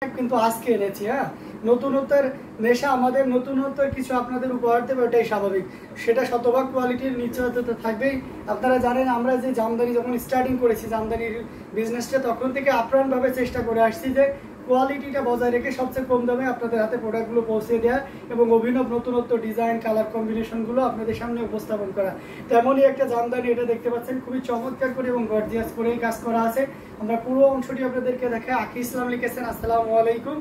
কিন্তু আজকে এনেছি। হ্যাঁ, নতুনত্বের নেশা আমাদের, নতুনত্বের কিছু আপনাদের উপহার দেবে, ওটাই স্বাভাবিক। সেটা শতভাগ কোয়ালিটির নিশ্চয়তা থাকবেই। আপনারা জানেন আমরা যে জামদানি যখন স্টার্টিং করেছি জামদানির বিজনেসটা, তখন থেকে আপ্রাণভাবে চেষ্টা করে আসছি যে কোয়ালিটিটা বজায় রেখে সবচেয়ে কম দামে আপনাদের হাতে প্রোডাক্টগুলো পৌঁছে দেওয়া এবং অভিনব নতুনত্ব ডিজাইন কালার কম্বিনেশনগুলো আপনাদের সামনে উপস্থাপন করা। তেমনই একটা জামদানি, এটা দেখতে পাচ্ছেন খুবই চমৎকার করে এবং গর্জিয়াস করে কাজ করা আছে। আমরা পুরো অংশটি আপনাদেরকে দেখাই। আকি ইসলাম লিখেছেন আসসালামু আলাইকুম।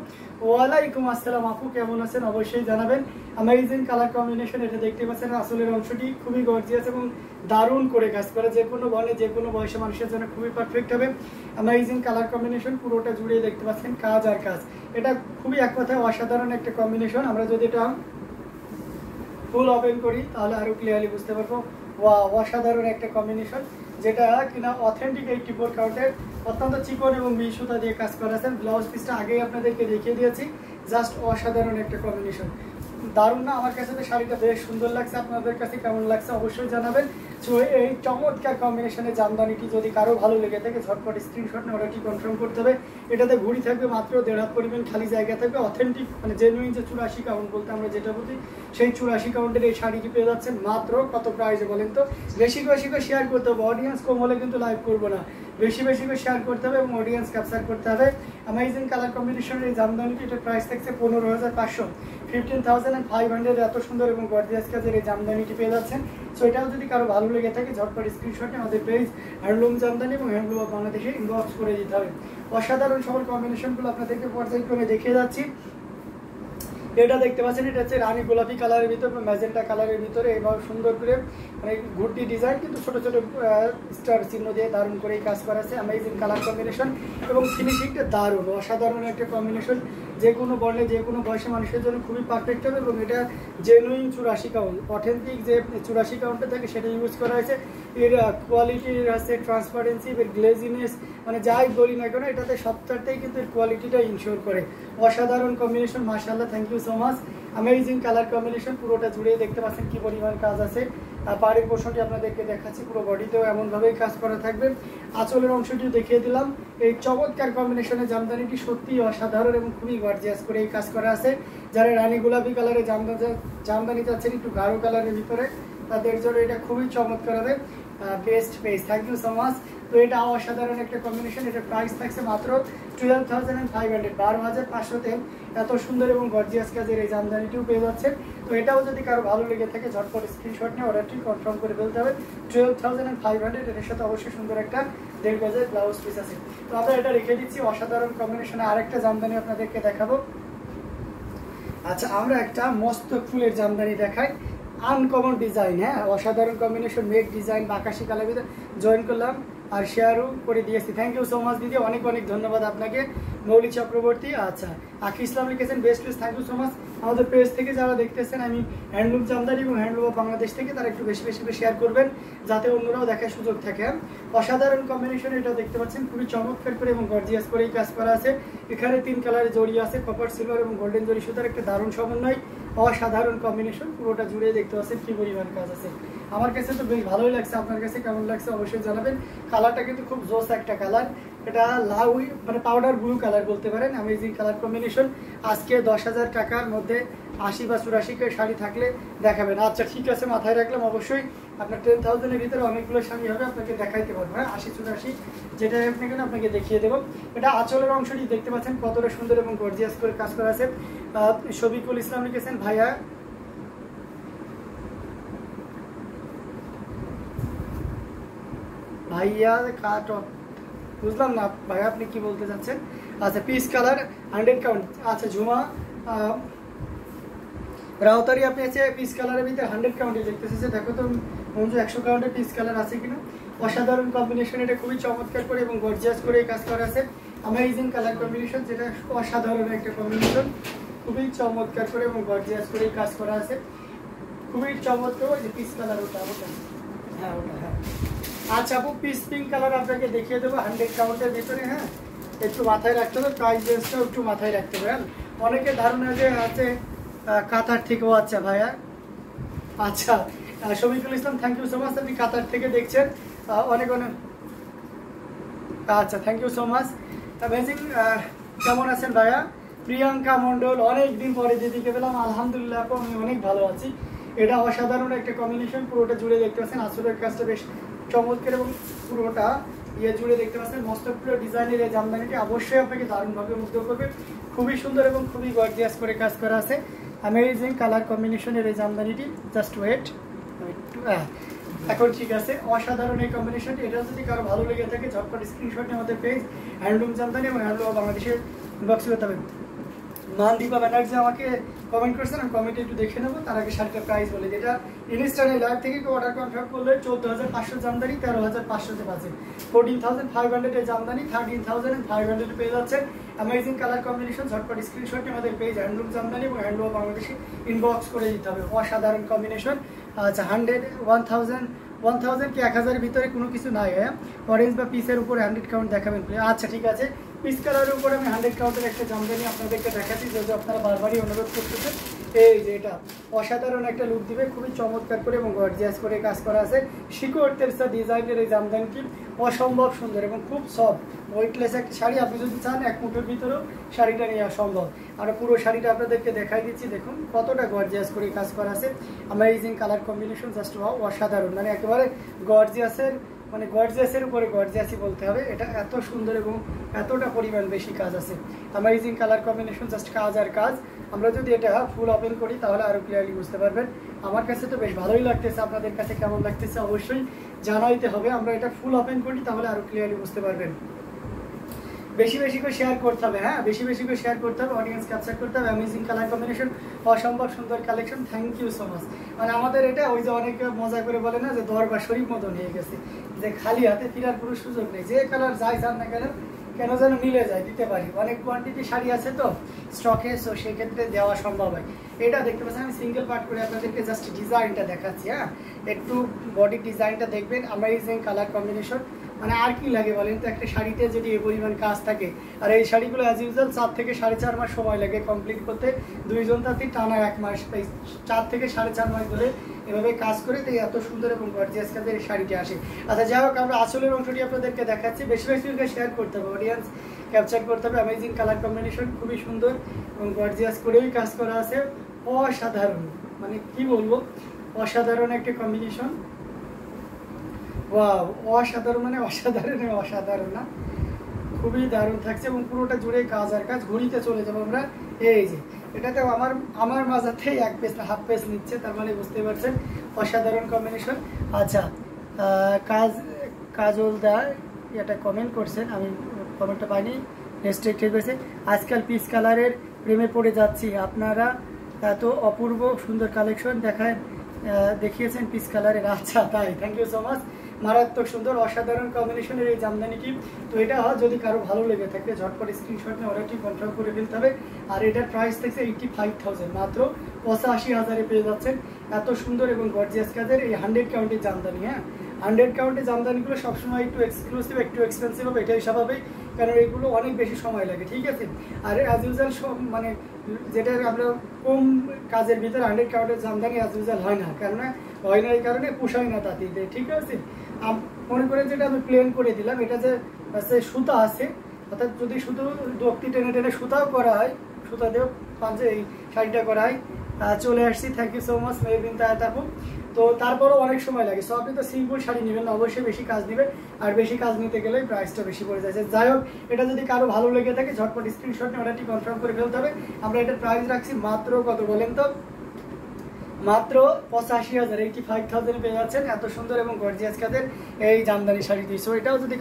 ওয়ালাইকুম আসসালাম। আপু কেমন আছেন অবশ্যই জানাবেন। অ্যামেজিং কালার কম্বিনেশন, এটা দেখতে পাচ্ছেন আসলের অংশটি খুবই গর্জিয়াস এবং দারুণ করে কাজ করা, যে কোনো বর্ণে যে কোনো বয়সে মানুষের জন্য খুবই পারফেক্ট হবে। অ্যামেজিং কালার কম্বিনেশন, পুরোটা জুড়ে দেখতে পাচ্ছেন কাজ আর কাজ। এটা খুবই এক কথায় অসাধারণ একটা কম্বিনেশন। আমরা যদি এটা ফুল ওপেন করি তাহলে আরো ক্লিয়ারলি বুঝতে পারবো। অসাধারণ একটা কম্বিনেশন, যেটা কিনা অথেন্টিক 84 কাউন্টের অত্যন্ত চিকন এবং মিহি সুতা দিয়ে কাজ করা আছে। ব্লাউজ পিসটা আগেই আপনাদেরকে দেখিয়ে দিয়েছি। জাস্ট অসাধারণ একটা কম্বিনেশন, দারুণ না? আমার কাছে তো শাড়িটা বেশ সুন্দর লাগছে, আপনাদের কাছে কেমন লাগছে অবশ্যই জানাবেন। সো এই চমৎকার কম্বিনেশনের জামদানিটি যদি কারো ভালো লেগে থাকে ঝটপট স্ক্রিনশট নিয়ে অর্ডারটি কনফার্ম করতে হবে। এটাতে ঘুড়ি থাকবে মাত্র 1.5 হাত পরিমাণ খালি জায়গা থাকবে। অথেন্টিক মানে জেনুইন যে 84 কাউন্ট বলতে আমরা যেটা বলি, সেই 84 কাউন্টের এই শাড়িটি পেয়ে যাচ্ছেন মাত্র কত প্রাইসে বলেন তো? বেশি বেশি করে শেয়ার করতে হবে, অডিয়েন্স কম হলে কিন্তু লাইভ করবো না। বেশি বেশি করে শেয়ার করতে হবে এবং অডিয়েন্স ক্যাপচার করতে হবে। অ্যামেজিং কালার কম্বিনেশনের এই জামদানিটি, এটার প্রাইস থাকছে 15,500, 15,500। এত সুন্দর এবং গর্জিয়াস কাজের এই জামদানিটি পেয়ে যাচ্ছেন। সো এটাও যদি কারো ভালো লেগে থাকে ঝটপট স্ক্রিনশটে আমাদের পেজ হ্যান্ডলুম জামদানি এবং হ্যান্ডলুম অফ বাংলাদেশে ইনবক্স করে দিতে হবে। অসাধারণ সকল কম্বিনেশনগুলো আপনাদেরকে পর্যায়ক্রমে দেখিয়ে যাচ্ছি। এটা দেখতে পাচ্ছেন, এটা হচ্ছে রানী গোলাপি কালারের ভিতরে ম্যাজেন্টা কালারের ভিতরে এইভাবে সুন্দর করে মানে ঘুরতি ডিজাইন, কিন্তু ছোট ছোট স্টার চিহ্ন দিয়ে দারুণ করে কাজ করা আছে। অ্যামেজিং কালার কম্বিনেশন এবং ফিনিশিংটা দারুণ, অসাধারণ একটা কম্বিনেশন। যে কোনো বর্ণে যে কোনো বয়সী মানুষের জন্য খুবই পারফেক্ট হবে এবং এটা জেনুইন 84 কাউন্ট, অথেন্টিক যে 84 কাউন্টে থাকে সেটা ইউজ করা হয়েছে। এর কোয়ালিটির আছে ট্রান্সপারেন্সি, এর গ্লেজিনেস, মানে যাই বলি না কেন এটাতে সবটাতেই কিন্তু এর কোয়ালিটিটা ইনশিওর করে। অসাধারণ কম্বিনেশন, মাশাআল্লাহ, thank you so much. Amazing colour combination, পুরোটা জুড়ে দেখতে পাচ্ছেন কি পরিমাণ কাজ আছে। পাড়ের পোর্শনটি আপনাদেরকে দেখাচ্ছি, পুরো বডিতেও এমনভাবেই কাজ করা থাকবে। আঁচলের অংশটিও দেখিয়ে দিলাম। এই চমৎকার কম্বিনেশনের জামদানিটি সত্যিই অসাধারণ এবং খুবই গর্জিয়াস করে এই কাজ করা আছে। যারা রানী গোলাপি কালারের জামদানি চাচ্ছেন একটু গাঢ় কালারের ভিতরে, তাদের জন্য এটা খুবই চমৎকার হবে। Best page, thank you so much. তো এটা অসাধারণ একটা কম্বিনেশন। এটার প্রাইস থাকছে মাত্র 12,500, 12,500-তে এত সুন্দর এবং গর্জিয়াস কাজের এই জামদানিটিও পেয়ে যাচ্ছে। তো এটাও যদি কারো ভালো লেগে থাকে ঝটপট স্ক্রিনশট নিয়ে অর্ডারটি কনফার্ম করে ফেলতে হবে। 12,500, এর সাথে অবশ্যই সুন্দর একটা 1.5 গজের ব্লাউজ পিস আছে। তো আমরা এটা রেখে দিচ্ছি। অসাধারণ কম্বিনেশনে আরেকটা জামদানি আপনাদেরকে দেখাবো। আচ্ছা, আমরা একটা মস্ত ফুলের জামদানি দেখাই, আনকমন ডিজাইন। হ্যাঁ, অসাধারণ কম্বিনেশন, মেক ডিজাইন আকাশি কালার ভিতরে জয়েন করলাম আর শেয়ারও করে দিয়েছি। থ্যাংক ইউ সো মাচ দিদি, অনেক অনেক ধন্যবাদ আপনাকে। মৌলি চক্রবর্তী, আচ্ছা, আকি ইসলাম লিখেছেন best place, thank you so much. আমাদের পেজ থেকে যারা দেখতেছেন, আমি হ্যান্ডলুম জামদানি এবং হ্যান্ডলুম অফ বাংলাদেশ থেকে, তারা একটু বেশি বেশি করে শেয়ার করবেন যাতে অন্যরাও দেখার সুযোগ থাকে। অসাধারণ কম্বিনেশন, এটা দেখতে পাচ্ছেন খুবই চমৎকার করে এবং গর্জিয়াস করেই কাজ করা আছে। এখানে 3 কালারে জড়ি আছে, কপার, সিলভার এবং গোল্ডেন জড়ি সুতার একটা দারুণ সমন্বয়। অসাধারণ কম্বিনেশন, পুরোটা জুড়ে দেখতে পাচ্ছেন কি পরিমাণ কাজ আছে। আমার কাছে তো বেশ ভালোই লাগছে, আপনার কাছে কেমন লাগছে অবশ্যই জানাবেন। কালারটা কিন্তু খুব জোস একটা কালার, এটা লাউ মানে পাউডার ব্লু কালার বলতে পারেন। Amazing colour combination. আজকে 10,000 টাকার মধ্যে 80 বা 84 শাড়ি থাকলে দেখাবেন। আচ্ছা ঠিক আছে, মাথায় রাখলাম। অবশ্যই আপনার 10,000-এর ভিতরে অনেকগুলো শাড়ি হবে, আপনাকে দেখাইতে পারবো। হ্যাঁ, 80-84 যেটা আপনি কেন আপনাকে দেখিয়ে দেবো। এটা আঁচলের অংশটি দেখতে পাচ্ছেন কতটা সুন্দর এবং গর্জিয়াস করে কাজ করা আছে। শফিকুল ইসলাম লিখেছেন ভাইয়া, ভাইয়া কাট অফ, বুঝলাম না ভাইয়া আপনি কি বলতে চাচ্ছেন। আচ্ছা, পিস কালার 100 কাউন্ট। আচ্ছা, ঝুমা রাউতারি, আপনি আছে পিস কালারের ভিতরে 100 কাউন্টে দেখতেছে। দেখো তো মঞ্জু 100 কাউন্টের পিস কালার আছে কিনা। অসাধারণ কম্বিনেশন, এটা খুবই চমৎকার করে এবং গর্জিয়াস করে কাজ করা আছে। অ্যামেজিং কালার কম্বিনেশন, যেটা অসাধারণ একটা কম্বিনেশন, খুবই চমৎকার করে এবং গর্জিয়াস করে কাজ করা আছে। খুবই চমৎকার। ওই যে পিস কালার, ওটা ওটা হ্যাঁ ওটা হ্যাঁ। আচ্ছা আপু, পিস পিঙ্ক কালার আপনাকে দেখিয়ে দেবো 100 কাউন্টের ভিতরে। হ্যাঁ, একটু মাথায় রাখতে হবে, প্রাইস রেঞ্জটাও একটু মাথায় রাখতে হবে। অনেকে ধারণা যে আছে কাতার থেকেও। আচ্ছা ভাইয়া, আচ্ছা, Shafiqul Islam thank you so much, আপনি কাতার থেকে দেখছেন, অনেক অনেক। আচ্ছা, thank you so much. Amazing কেমন আছেন ভাইয়া? প্রিয়াঙ্কা মন্ডল, অনেকদিন পরে দিদিকে পেলাম। আলহামদুলিল্লাহ আপু, আমি অনেক ভালো আছি। এটা অসাধারণ একটা কম্বিনেশন, পুরোটা জুড়ে দেখতে পাচ্ছেন। আসলের কাজটা বেশ চমৎকার এবং পুরোটা জুড়ে দেখতে পাচ্ছেন। মস্ত পুরো ডিজাইনের এই জামদানিটি অবশ্যই আপনাকে দারুণভাবে মুগ্ধ করবে। খুবই সুন্দর এবং খুবই গর্জিয়াস করে কাজ করা আছে। অ্যামেজিং কালার কম্বিনেশনের এই জামদানিটি। জাস্ট ওয়েট, এখন ঠিক আছে। অসাধারণ এই কম্বিনেশনটি। এটা যদি কারো ভালো লেগে থাকে ঝটপট স্ক্রিনশট নিয়ে আমাদের পেজ হ্যান্ডলুম জামদানি এবং হ্যান্ডলুম বাংলাদেশের ইনবক্স করতে হবে। মানদীপা ব্যানার্জি আমাকে কমেন্ট করছেন, আমি কমেন্টে একটু দেখে নেবো। তার আগে শাড়িটার প্রাইস বলে, যেটা ইনস্টানে লাইভ থেকে অর্ডার কনফার্ম করলে 14,500 জামদানি 13,500 পাচ্ছেন। 14,500 এর জামদানি 13,500 পেয়ে যাচ্ছেন। Amazing colour combination. ঝটপট স্ক্রিনশট নিয়ে আমাদের পেজ হ্যান্ডলুম জামদানি এবং হ্যান্ডলুম বাংলাদেশে ইনবক্স করে দিতে হবে। অসাধারণ কম্বিনেশন। আচ্ছা, 1,000 কি 1,000 ভিতরে কোনো কিছু নাই। হ্যাঁ, অরেঞ্জ বা পিসের উপরে 100 কাউন্ট দেখাবেন। আচ্ছা ঠিক আছে, পিস কালারের উপরে আমি 100 কাউন্টের একটা জামদানি আপনাদেরকে দেখাচ্ছি, যদি আপনারা বারবারই অনুরোধ করতেছেন। এই যে এটা অসাধারণ একটা লুক দিবে, খুবই চমৎকার করে এবং গর্জিয়াস করে কাজ করা আছে। শিকড় তেরসা ডিজাইনের এই জামদানিটি অসম্ভব সুন্দর এবং খুব সফট ওয়েটলেস একটা শাড়ি। আপনি যদি চান এক মুঠোর ভিতরেও শাড়িটা নেওয়া সম্ভব। আর পুরো শাড়িটা আপনাদেরকে দেখাই দিচ্ছি, দেখুন কতটা গর্জিয়াস করে কাজ করা আছে। অ্যামেজিং কালার কম্বিনেশন, জাস্ট অসাধারণ, মানে একেবারে গর্জিয়াসের গর্জিয়াসের উপরে গর্জিয়াসই বলতে হবে। এটা এত সুন্দর এবং এতটা পরিমাণ বেশি কাজ আছে। অ্যামেজিং কালার কম্বিনেশন, জাস্ট কাজ আর কাজ। আমরা যদি এটা ফুল ওপেন করি তাহলে আরও ক্লিয়ারলি বুঝতে পারবেন। আমার কাছে তো বেশ ভালোই লাগতেছে, আপনাদের কাছে কেমন লাগতেছে অবশ্যই জানাইতে হবে। আমরা এটা ফুল ওপেন করি তাহলে আরও ক্লিয়ারলি বুঝতে পারবেন। বেশি বেশি করে শেয়ার করতে হবে। হ্যাঁ, বেশি বেশি করে শেয়ার করতে হবে, অডিয়েন্স ক্যাপচার করতে হবে। অ্যামেজিং কালার কম্বিনেশন, অসম্ভব সুন্দর collection. Thank you so much. মানে আমাদের এটা ওই যে অনেকে মজা করে বলে না যে দরবার শরীফ মতন হয়ে গেছে, যে খালি হাতে ফেরার কোনো সুযোগ নেই। যে কালার যাই চান না কেন যেন মিলে যায়, দিতে পারি। অনেক কোয়ান্টিটি শাড়ি আছে তো স্টকে, সো সেক্ষেত্রে দেওয়া সম্ভব হয়। এটা দেখতে পাচ্ছেন, আমি সিঙ্গেল পার্ট করে আপনাদেরকে জাস্ট ডিজাইনটা দেখাচ্ছি। হ্যাঁ, একটু বডি ডিজাইনটা দেখবেন। অ্যামেজিং কালার কম্বিনেশন, মানে আর কি লাগে বলেন তো একটা শাড়িতে যদি এই পরিমাণ কাজ থাকে। আর এই শাড়িগুলো অ্যাজ ইউজুয়াল 4 থেকে 4.5 মাস সময় লাগে কমপ্লিট করতে। দুইজন তাঁতি টানা 1 মাস, 4 থেকে 4.5 মাস ধরে এভাবে কাজ করে তাই এত সুন্দর এবং গর্জিয়াস কাজের এই শাড়িটি আসে। আচ্ছা যাই হোক, আমরা আসলের অংশটি আপনাদেরকে দেখাচ্ছি। বেশি বেশি করে শেয়ার করতে হবে, অডিয়েন্স ক্যাপচার করতে হবে। অ্যামেজিং কালার কম্বিনেশন, খুবই সুন্দর এবং গর্জিয়াস করেই কাজ করা আছে। অসাধারণ, মানে কি বলবো, অসাধারণ একটা কম্বিনেশন। ওয়াও, অসাধারণ, মানে অসাধারণ না, খুবই দারুণ থাকছে এবং পুরোটা জুড়ে কাজ আর কাজ। ঘুরিতে চলে যাবো আমরা। এই যে এটাতে আমার মাঝাতেই 1 পেজ না 1/2 পেজ নিচ্ছে, তার মানে বুঝতে পারছেন অসাধারণ কম্বিনেশন। আচ্ছা, কাজল দা এটা কমেন্ট করছেন, আমি কমেন্টটা পাইনি, রেস্ট্রিক্টেড হয়েছে। আজকাল পিস কালারের প্রেমে পড়ে যাচ্ছি, আপনারা এত অপূর্ব সুন্দর কালেকশন দেখিয়েছেন পিস কালারের। আচ্ছা তাই, থ্যাংক ইউ সো মাচ। মারাত্মক সুন্দর অসাধারণ কম্বিনেশনের এই জামদানিটি। তো এটা যদি কারো ভালো লেগে থাকে ঝটপট স্ক্রিনশট নিয়ে অর্ডারটি কনফার্ম করে ফেলতে হবে। আর এটার প্রাইস থাকছে 85,000, মাত্র 85,000-এ পেয়ে যাচ্ছেন এত সুন্দর এবং গর্জিয়াস কাজের এই 100 কাউন্টের জামদানি। হ্যাঁ, 100 কাউন্টের জামদানিগুলো সবসময় একটু এক্সক্লুসিভ, একটু এক্সপেন্সিভ হবে, এটাই স্বাভাবিক, কারণ এগুলো অনেক বেশি সময় লাগে। ঠিক আছে, আর অ্যাজ ইউজুয়াল মানে যেটা আমরা কম কাজের ভিতরে 100 কাউন্টের জামদানি অ্যাজ ইউজুয়াল হয় না, কেননা হয় না এই কারণে পোষায় না তাঁতিতে। ঠিক আছে, মনে করে যেটা আমি প্লেন করে দিলাম, এটা যে সুতা আছে, অর্থাৎ যদি শুধু দোকটি টেনে টেনে সুতাও করা হয়, সুতা দিয়ে পাঞ্চে এই শাড়িটা করা হয়। চলে আসছি, thank you so much Mehbin Tahu. তো তারপরও অনেক সময় লাগে। সো আপনি তো সিম্পল শাড়ি নেবেন না, অবশ্যই বেশি কাজ নেবেন, আর বেশি কাজ নিতে গেলে প্রাইসটা বেশি পড়ে যাচ্ছে। যাই হোক, এটা যদি কারো ভালো লেগে থাকে ঝটপট স্ক্রিনশট নিয়ে অর্ডারটি কনফার্ম করে ফেলতে হবে। আমরা এটার প্রাইস রাখছি মাত্র কত বলেন তো, মাত্র 85,000, 85,000 পেয়ে যাচ্ছেন এত সুন্দর এবং গর্জিয়াস কাজের এই জামদানি শাড়িটি। সো এটাও যদি